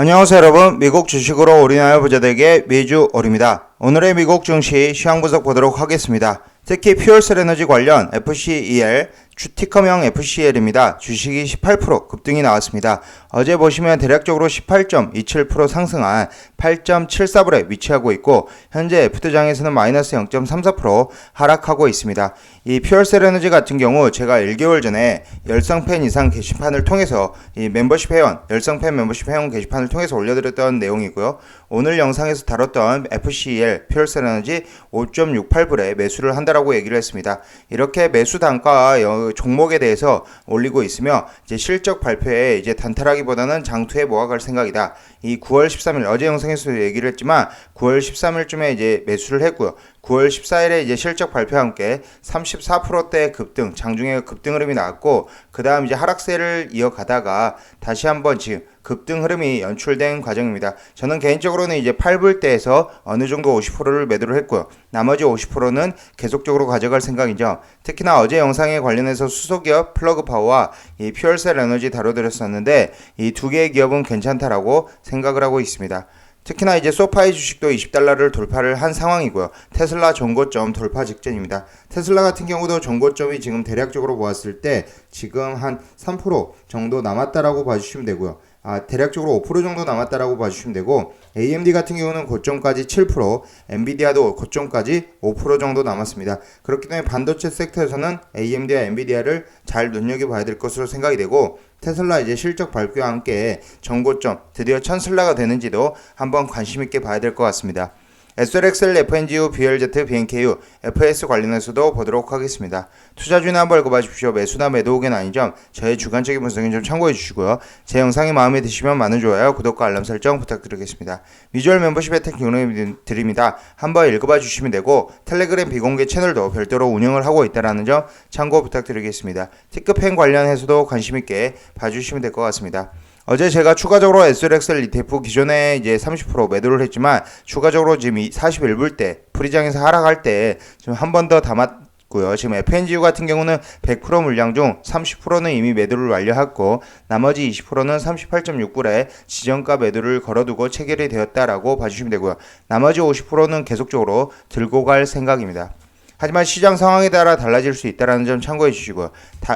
안녕하세요 여러분, 미국 주식으로 우리나라 부자들에게 매주 올입니다. 오늘의 미국 증시 시황 분석 보도록 하겠습니다. 특히 퓨얼셀 에너지 관련 FCEL, 티커명 FCL입니다. 주식이 18% 급등이 나왔습니다. 어제 보시면 대략적으로 18.27% 상승한 8.74불에 위치하고 있고, 현재 FT장에서는 마이너스 0.34% 하락하고 있습니다. 이 퓨얼셀 에너지 같은 경우 제가 1개월 전에 열성팬 이상 게시판을 통해서 이 멤버십 회원, 열성팬 멤버십 회원 게시판을 통해서 올려드렸던 내용이고요. 오늘 영상에서 다뤘던 FCL, 퓨얼셀 에너지 5.68불에 매수를 한다라고 얘기를 했습니다. 이렇게 매수 단가 종목에 대해서 올리고 있으며, 이제 실적 발표에 이제 단타라기보다는 장투에 모아갈 생각이다. 이 9월 13일 어제 영상에서 얘기를 했지만 9월 13일쯤에 이제 매수를 했고요. 9월 14일에 이제 실적 발표와 함께 34%대 급등, 장중에 급등 흐름이 나왔고, 그 다음 이제 하락세를 이어가다가 다시 한번 지금 급등 흐름이 연출된 과정입니다. 저는 개인적으로는 이제 8불대에서 어느 정도 50%를 매도를 했고요. 나머지 50%는 계속적으로 가져갈 생각이죠. 특히나 어제 영상에 관련해서 수소기업 플러그파워와 이 퓨얼셀 에너지 다뤄드렸었는데, 이 두 개의 기업은 괜찮다라고 생각을 하고 있습니다. 특히나 이제 소파의 주식도 20달러를 돌파를 한 상황이고요. 테슬라 전고점 돌파 직전입니다. 테슬라 같은 경우도 전고점이 지금 대략적으로 보았을 때 지금 한 3% 정도 남았다라고 봐주시면 되고요. 대략적으로 5% 정도 남았다라고 봐주시면 되고, AMD 같은 경우는 고점까지 7%, 엔비디아도 고점까지 5% 정도 남았습니다. 그렇기 때문에 반도체 섹터에서는 AMD와 엔비디아를 잘 눈여겨봐야 될 것으로 생각이 되고, 테슬라 이제 실적 발표와 함께 전고점 드디어 천슬라가 되는지도 한번 관심 있게 봐야 될 것 같습니다. SLXL, FNGU, BLZ, BNKU, FS 관련해서도 보도록 하겠습니다. 투자주의나 한번 읽어봐주십시오. 매수나 매도 의견 아닌 점 저의 주관적인 분석은 좀 참고해 주시고요. 제 영상이 마음에 드시면 많은 좋아요, 구독과 알람 설정 부탁드리겠습니다. 미주얼 멤버십 혜택 경로해 드립니다. 한번 읽어봐 주시면 되고, 텔레그램 비공개 채널도 별도로 운영을 하고 있다는 점 참고 부탁드리겠습니다. 티끌펜 관련해서도 관심 있게 봐주시면 될 것 같습니다. 어제 제가 추가적으로 SLXL ETF 기존에 이제 30% 매도를 했지만, 추가적으로 지금 41불 때 프리장에서 하락할 때 좀 한 번 더 담았고요. 지금 FNGU 같은 경우는 100% 물량 중 30%는 이미 매도를 완료했고, 나머지 20%는 38.6불에 지정가 매도를 걸어두고 체결이 되었다라고 봐주시면 되고요. 나머지 50%는 계속적으로 들고 갈 생각입니다. 하지만 시장 상황에 따라 달라질 수 있다는 점 참고해 주시고요.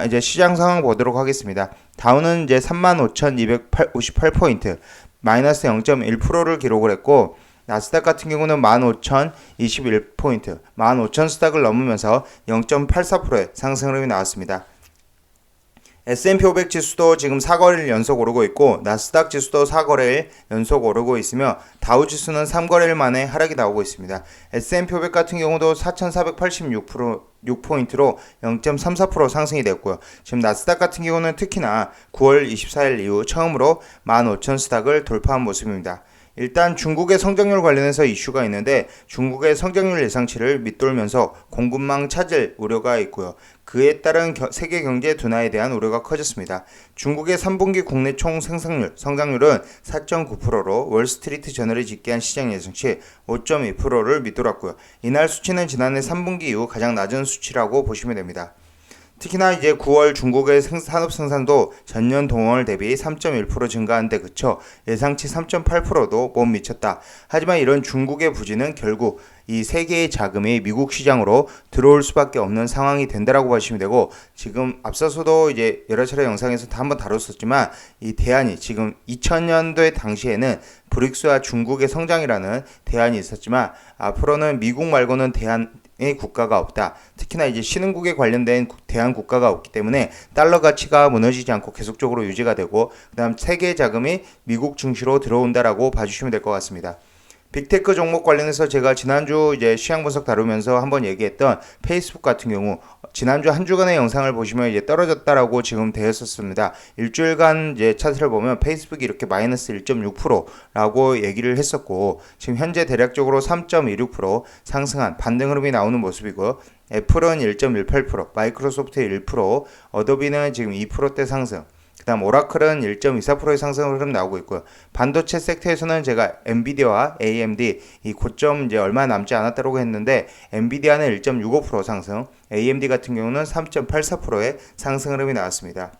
이제 시장 상황 보도록 하겠습니다. 다우는 이제 35,258포인트, 마이너스 0.1%를 기록을 했고, 나스닥 같은 경우는 15,021포인트, 15,000 스닥을 넘으면서 0.84%의 상승 흐름이 나왔습니다. S&P 500 지수도 지금 4거래일 연속 오르고 있고, 나스닥 지수도 4거래일 연속 오르고 있으며, 다우 지수는 3거래일 만에 하락이 나오고 있습니다. S&P 500 같은 경우도 4,486포인트로 0.34% 상승이 됐고요. 지금 나스닥 같은 경우는 특히나 9월 24일 이후 처음으로 15,000 스닥을 돌파한 모습입니다. 일단 중국의 성장률 관련해서 이슈가 있는데, 중국의 성장률 예상치를 밑돌면서 공급망 차질 우려가 있고요. 그에 따른 세계 경제 둔화에 대한 우려가 커졌습니다. 중국의 3분기 국내 총 생산률 성장률은 4.9%로 월스트리트 저널이 집계한 시장 예상치 5.2%를 밑돌았고요. 이날 수치는 지난해 3분기 이후 가장 낮은 수치라고 보시면 됩니다. 특히나 이제 9월 중국의 산업 생산도 전년 동월 대비 3.1% 증가한 데 그쳐 예상치 3.8%도 못 미쳤다. 하지만 이런 중국의 부진은 결국 이 세계의 자금이 미국 시장으로 들어올 수밖에 없는 상황이 된다라고 보시면 되고, 지금 앞서서도 이제 여러 차례 영상에서 다 한번 다뤘었지만, 이 대안이 지금 2000년도에 당시에는 브릭스와 중국의 성장이라는 대안이 있었지만, 앞으로는 미국 말고는 대안의 국가가 없다. 특히나 이제 신흥국에 관련된 대한 국가가 없기 때문에 달러 가치가 무너지지 않고 계속적으로 유지가 되고, 그다음 세계 자금이 미국 증시로 들어온다라고 봐주시면 될 것 같습니다. 빅테크 종목 관련해서 제가 지난주 이제 시황 분석 다루면서 한번 얘기했던 페이스북 같은 경우, 지난주 한 주간의 영상을 보시면 이제 떨어졌다라고 지금 되었었습니다. 일주일간 이제 차트를 보면 페이스북이 이렇게 마이너스 1.6%라고 얘기를 했었고, 지금 현재 대략적으로 3.26% 상승한 반등 흐름이 나오는 모습이고요. 애플은 1.18%, 마이크로소프트 1%, 어도비는 지금 2%대 상승, 그 다음 오라클은 1.24%의 상승 흐름 나오고 있고요. 반도체 섹터에서는 제가 엔비디아와 AMD 이 고점 이제 얼마 남지 않았다고 했는데, 엔비디아는 1.65% 상승, AMD 같은 경우는 3.84%의 상승 흐름이 나왔습니다.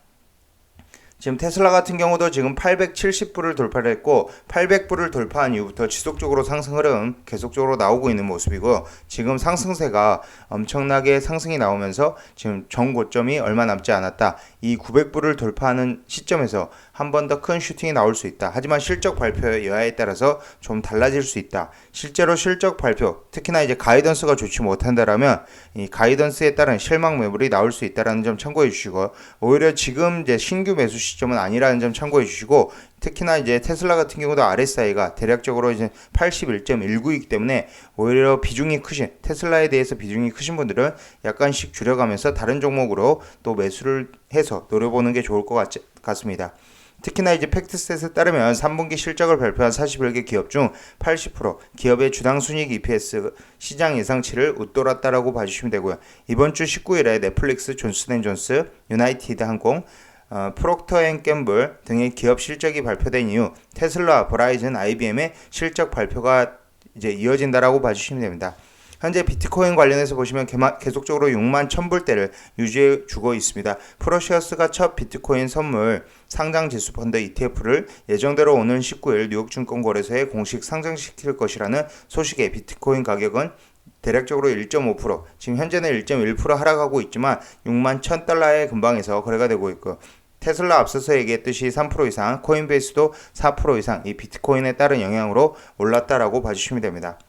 지금 테슬라 같은 경우도 지금 870불을 돌파를 했고 800불을 돌파한 이후부터 지속적으로 상승 흐름 계속적으로 나오고 있는 모습이고요. 지금 상승세가 엄청나게 상승이 나오면서 지금 정고점이 얼마 남지 않았다. 이 900불을 돌파하는 시점에서 한 번 더 큰 슈팅이 나올 수 있다. 하지만 실적 발표의 여하에 따라서 좀 달라질 수 있다. 실제로 실적 발표, 특히나 이제 가이던스가 좋지 못한다라면 이 가이던스에 따른 실망 매물이 나올 수 있다라는 점 참고해 주시고, 오히려 지금 이제 신규 매수 시점은 아니라는 점 참고해 주시고, 특히나 이제 테슬라 같은 경우도 RSI가 대략적으로 이제 81.19이기 때문에 오히려 비중이 크신, 테슬라에 대해서 비중이 크신 분들은 약간씩 줄여가면서 다른 종목으로 또 매수를 해서 노려보는 게 좋을 것 같습니다. 특히나 이제 팩트셋에 따르면 3분기 실적을 발표한 41개 기업 중 80% 기업의 주당 순이익 EPS 시장 예상치를 웃돌았다라고 봐주시면 되고요. 이번 주 19일에 넷플릭스, 존슨앤존스, 유나이티드 항공, 프록터앤갬블 등의 기업 실적이 발표된 이후 테슬라, 버라이즌, IBM의 실적 발표가 이제 이어진다라고 봐주시면 됩니다. 현재 비트코인 관련해서 보시면 계속적으로 6만 1000불대를 유지해 주고 있습니다. 프로시어스가 첫 비트코인 선물 상장 지수 펀드 ETF를 예정대로 오는 19일 뉴욕 증권거래소에 공식 상장시킬 것이라는 소식에 비트코인 가격은 대략적으로 1.5%, 지금 현재는 1.1% 하락하고 있지만 6만 1000달러의 근방에서 거래가 되고 있고, 테슬라 앞서서 얘기했듯이 3% 이상, 코인베이스도 4% 이상 이 비트코인에 따른 영향으로 올랐다라고 봐주시면 됩니다.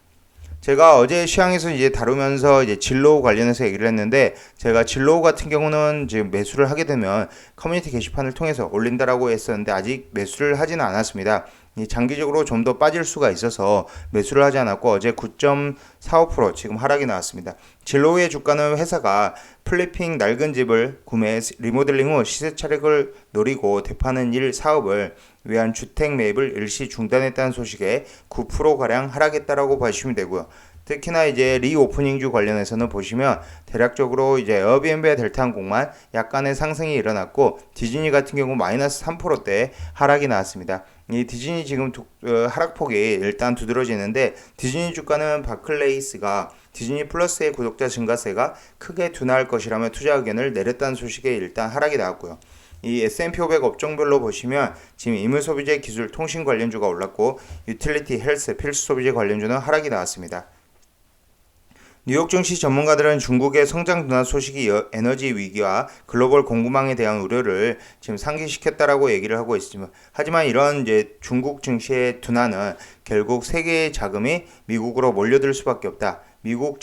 제가 어제 시황에서 이제 다루면서 이제 진로우 관련해서 얘기를 했는데, 제가 진로우 같은 경우는 지금 매수를 하게 되면 커뮤니티 게시판을 통해서 올린다라고 했었는데 아직 매수를 하지는 않았습니다. 장기적으로 좀 더 빠질 수가 있어서 매수를 하지 않았고 어제 9.45% 지금 하락이 나왔습니다. 진로우의 주가는 회사가 플리핑 낡은 집을 구매해 리모델링 후 시세 차익을 노리고 대파는 일 사업을 위한 주택 매입을 일시 중단했다는 소식에 9%가량 하락했다라고 봐주시면 되고요. 특히나 이제 리오프닝주 관련해서는 보시면 대략적으로 이제 에어비앤비와 델타항공만 약간의 상승이 일어났고, 디즈니 같은 경우 마이너스 3%대 하락이 나왔습니다. 이 디즈니 지금 하락폭이 일단 두드러지는데, 디즈니 주가는 바클레이스가 디즈니 플러스의 구독자 증가세가 크게 둔화할 것이라며 투자 의견을 내렸다는 소식에 일단 하락이 나왔고요. 이 S&P 500 업종별로 보시면 지금 임무소비재, 기술, 통신 관련주가 올랐고, 유틸리티, 헬스, 필수 소비재 관련주는 하락이 나왔습니다. 뉴욕 증시 전문가들은 중국의 성장 둔화 소식이 에너지 위기와 글로벌 공급망에 대한 우려를 지금 상기시켰다라고 얘기를 하고 있습니다. 하지만 이런 이제 중국 증시의 둔화는 결국 세계의 자금이 미국으로 몰려들 수밖에 없다. 미국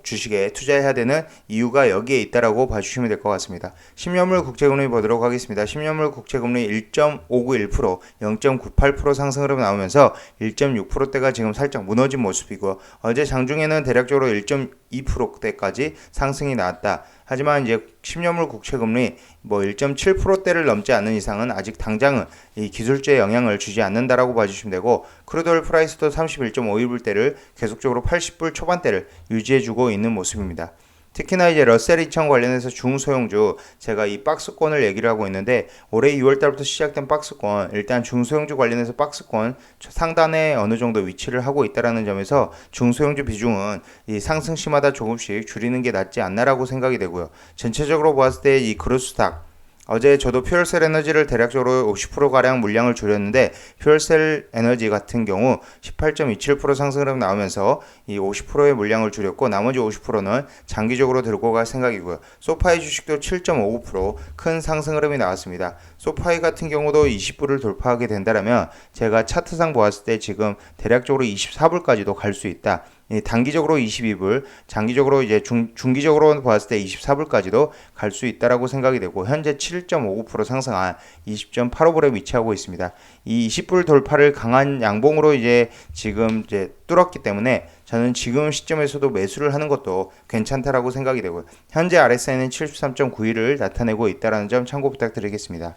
주식에 투자해야 되는 이유가 여기에 있다라고 봐주시면 될 것 같습니다. 10년물 국채금리 보도록 하겠습니다. 10년물 국채금리 1.591%, 0.98% 상승 흐름 나오면서 1.6%대가 지금 살짝 무너진 모습이고, 어제 장중에는 대략적으로 1.2%대까지 상승이 나왔다. 하지만 이제 10년물 국채금리 1.7%대를 넘지 않는 이상은 아직 당장은 이 기술주에 영향을 주지 않는다라고 봐주시면 되고, 크루드오일 프라이스도 31.52불대를 계속적으로 80불 초반대를 유지해주고 있는 모습입니다. 특히나 이제 러셀 2000 관련해서 중소형주, 제가 이 박스권을 얘기를 하고 있는데, 올해 2월달부터 시작된 박스권, 일단 중소형주 관련해서 박스권 상단에 어느 정도 위치를 하고 있다라는 점에서 중소형주 비중은 이 상승시마다 조금씩 줄이는 게 낫지 않나라고 생각이 되고요. 전체적으로 보았을 때 이 그로스탁, 어제 저도 퓨얼셀 에너지를 대략적으로 50%가량 물량을 줄였는데, 퓨얼셀 에너지 같은 경우 18.27% 상승으로 나오면서 이 50%의 물량을 줄였고, 나머지 50%는 장기적으로 들고 갈 생각이고요. 소파이 주식도 7.59% 큰 상승 흐름이 나왔습니다. 소파이 같은 경우도 20불을 돌파하게 된다면 제가 차트상 보았을 때 지금 대략적으로 24불까지도 갈 수 있다. 단기적으로 22불, 장기적으로 이제 중기적으로 봤을 때 24불까지도 갈 수 있다라고 생각이 되고, 현재 7.59% 상승한 20.85불에 위치하고 있습니다. 이 20불 돌파를 강한 양봉으로 이제 지금 이제 뚫었기 때문에 저는 지금 시점에서도 매수를 하는 것도 괜찮다라고 생각이 되고요. 현재 RSI는 73.91을 나타내고 있다라는 점 참고 부탁드리겠습니다.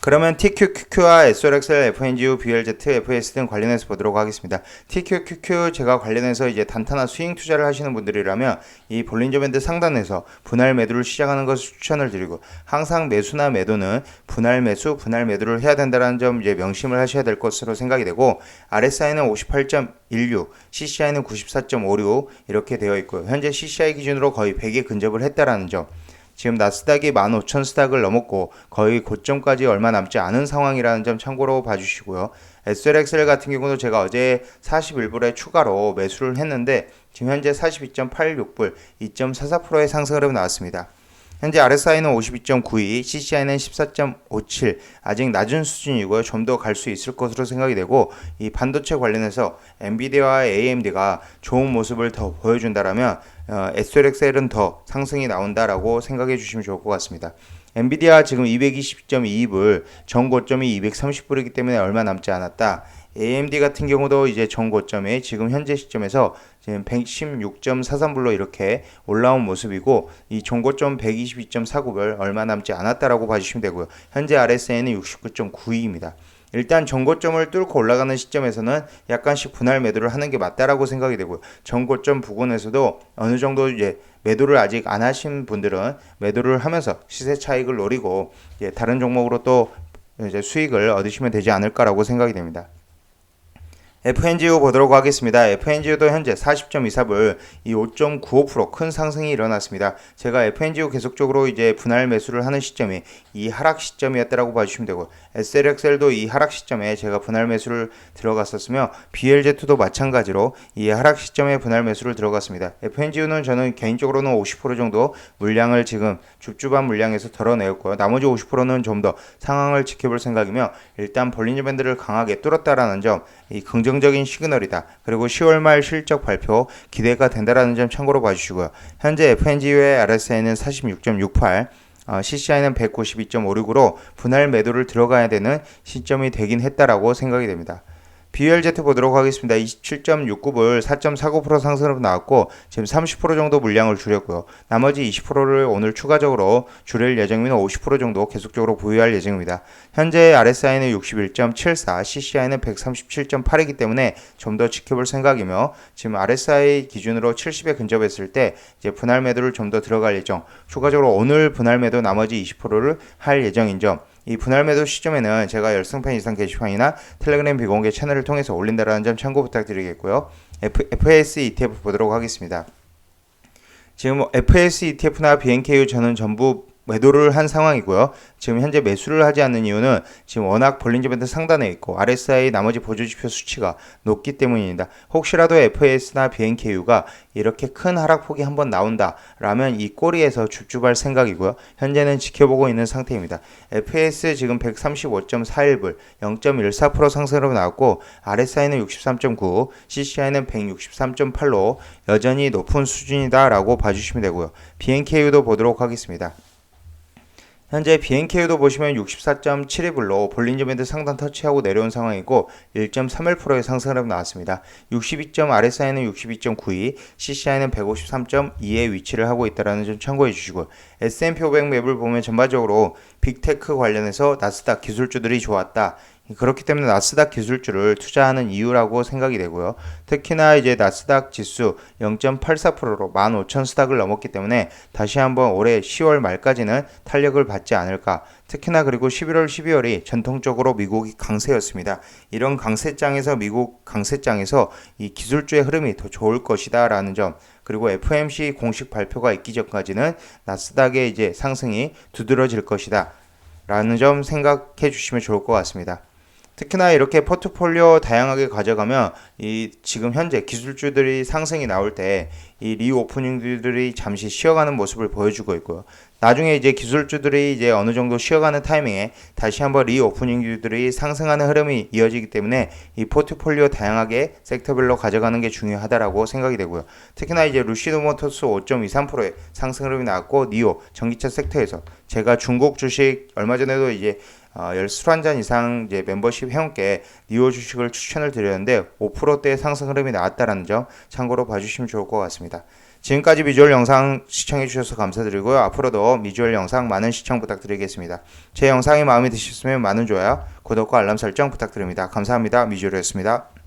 그러면 TQQQ와 SRXL, FNGU, BLZ, FS 등 관련해서 보도록 하겠습니다. TQQQ 제가 관련해서 이제 단타나 스윙 투자를 하시는 분들이라면 이 볼린저 밴드 상단에서 분할 매도를 시작하는 것을 추천을 드리고, 항상 매수나 매도는 분할 매수, 분할 매도를 해야 된다는 점 이제 명심을 하셔야 될 것으로 생각이 되고, RSI는 58.16, CCI는 94.56 이렇게 되어 있고요. 현재 CCI 기준으로 거의 100에 근접을 했다라는 점. 지금 나스닥이 15,000 스닥을 넘었고 거의 고점까지 얼마 남지 않은 상황이라는 점 참고로 봐주시고요. SLXL 같은 경우도 제가 어제 41불에 추가로 매수를 했는데 지금 현재 42.86불 2.44%의 상승 흐름 나왔습니다. 현재 RSI는 52.92, CCI는 14.57, 아직 낮은 수준이고요. 좀 더 갈 수 있을 것으로 생각이 되고, 이 반도체 관련해서 엔비디아와 AMD가 좋은 모습을 더 보여준다라면 SLXL은 더 상승이 나온다라고 생각해 주시면 좋을 것 같습니다. 엔비디아 지금 220.22불, 전 고점이 230불이기 때문에 얼마 남지 않았다. AMD 같은 경우도 이제 전 고점이 지금 현재 시점에서 지금 116.43불로 이렇게 올라온 모습이고, 이 전고점 122.49불 얼마 남지 않았다라고 봐주시면 되고요. 현재 RSI는 69.92입니다. 일단 전고점을 뚫고 올라가는 시점에서는 약간씩 분할 매도를 하는 게 맞다라고 생각이 되고요. 전고점 부근에서도 어느 정도 이제 매도를 아직 안 하신 분들은 매도를 하면서 시세 차익을 노리고 이제 다른 종목으로 또 이제 수익을 얻으시면 되지 않을까라고 생각이 됩니다. FNGU 보도록 하겠습니다. FNGU도 현재 40.24불, 이 5.95% 큰 상승이 일어났습니다. 제가 FNGU 계속적으로 이제 분할 매수를 하는 시점이 이 하락 시점이었다라고 봐주시면 되고, SLXL도 이 하락 시점에 제가 분할 매수를 들어갔었으며, BLZ도 마찬가지로 이 하락 시점에 분할 매수를 들어갔습니다. FNGU는 저는 개인적으로는 50% 정도 물량을 지금 줍줍한 물량에서 덜어내었고요. 나머지 50%는 좀 더 상황을 지켜볼 생각이며, 일단 볼린저 밴드를 강하게 뚫었다라는 점, 이 긍정적인 시그널이다. 그리고 10월 말 실적 발표 기대가 된다라는 점 참고로 봐주시고요. 현재 FNGU의 RSI는 46.68, CCI는 192.56으로 분할 매도를 들어가야 되는 시점이 되긴 했다라고 생각이 됩니다. BLZ 보도록 하겠습니다. 27.69불 4.49% 상승으로 나왔고 지금 30% 정도 물량을 줄였고요. 나머지 20%를 오늘 추가적으로 줄일 예정이면 50% 정도 계속적으로 보유할 예정입니다. 현재 RSI는 61.74, CCI는 137.8이기 때문에 좀 더 지켜볼 생각이며, 지금 RSI 기준으로 70에 근접했을 때 이제 분할 매도를 좀 더 들어갈 예정. 추가적으로 오늘 분할 매도 나머지 20%를 할 예정인 점. 이 분할 매도 시점에는 제가 열성팬 이상 게시판이나 텔레그램 비공개 채널을 통해서 올린다라는 점 참고 부탁드리겠고요. FAS ETF 보도록 하겠습니다. 지금 FAS ETF나 BNKU 저는 전부 매도를 한 상황이고요. 지금 현재 매수를 하지 않는 이유는 지금 워낙 볼린저 밴드 상단에 있고 RSI 나머지 보조지표 수치가 높기 때문입니다. 혹시라도 FAS나 BNKU가 이렇게 큰 하락폭이 한번 나온다 라면 이 꼬리에서 줍줍할 생각이고요. 현재는 지켜보고 있는 상태입니다. FAS 지금 135.41불 0.14% 상승으로 나왔고, RSI는 63.9, CCI는 163.8로 여전히 높은 수준이다 라고 봐주시면 되고요. BNKU도 보도록 하겠습니다. 현재 BNKU도 보시면 64.72불로 볼린저 밴드 상단 터치하고 내려온 상황이고 1.31%의 상승을 나왔습니다. 62점 RSI는 62.92, CCI는 153.2에 위치를 하고 있다는 점 참고해 주시고, S&P 500 맵을 보면 전반적으로 빅테크 관련해서 나스닥 기술주들이 좋았다. 그렇기 때문에 나스닥 기술주를 투자하는 이유라고 생각이 되고요. 특히나 이제 나스닥 지수 0.84%로 15,000 스닥을 넘었기 때문에 다시 한번 올해 10월 말까지는 탄력을 받지 않을까. 특히나 그리고 11월, 12월이 전통적으로 미국이 강세였습니다. 이런 강세장에서 미국 강세장에서 이 기술주의 흐름이 더 좋을 것이다 라는 점, 그리고 FOMC 공식 발표가 있기 전까지는 나스닥의 이제 상승이 두드러질 것이다 라는 점 생각해 주시면 좋을 것 같습니다. 특히나 이렇게 포트폴리오 다양하게 가져가면 이 지금 현재 기술주들이 상승이 나올 때 이 리오프닝들이 잠시 쉬어가는 모습을 보여주고 있고요. 나중에 이제 기술주들이 이제 어느 정도 쉬어가는 타이밍에 다시 한번 리오프닝들이 상승하는 흐름이 이어지기 때문에 이 포트폴리오 다양하게 섹터별로 가져가는 게 중요하다라고 생각이 되고요. 특히나 이제 루시드 모터스 5.23%의 상승 흐름이 나왔고, 니오 전기차 섹터에서 제가 중국 주식 얼마 전에도 이제 술 한 잔 이상 이제 멤버십 회원께 니오 주식을 추천을 드렸는데 5%대의 상승 흐름이 나왔다는 점 참고로 봐주시면 좋을 것 같습니다. 지금까지 미주얼 영상 시청해주셔서 감사드리고요. 앞으로도 미주얼 영상 많은 시청 부탁드리겠습니다. 제 영상이 마음에 드셨으면 많은 좋아요, 구독과 알람 설정 부탁드립니다. 감사합니다. 미주얼이었습니다.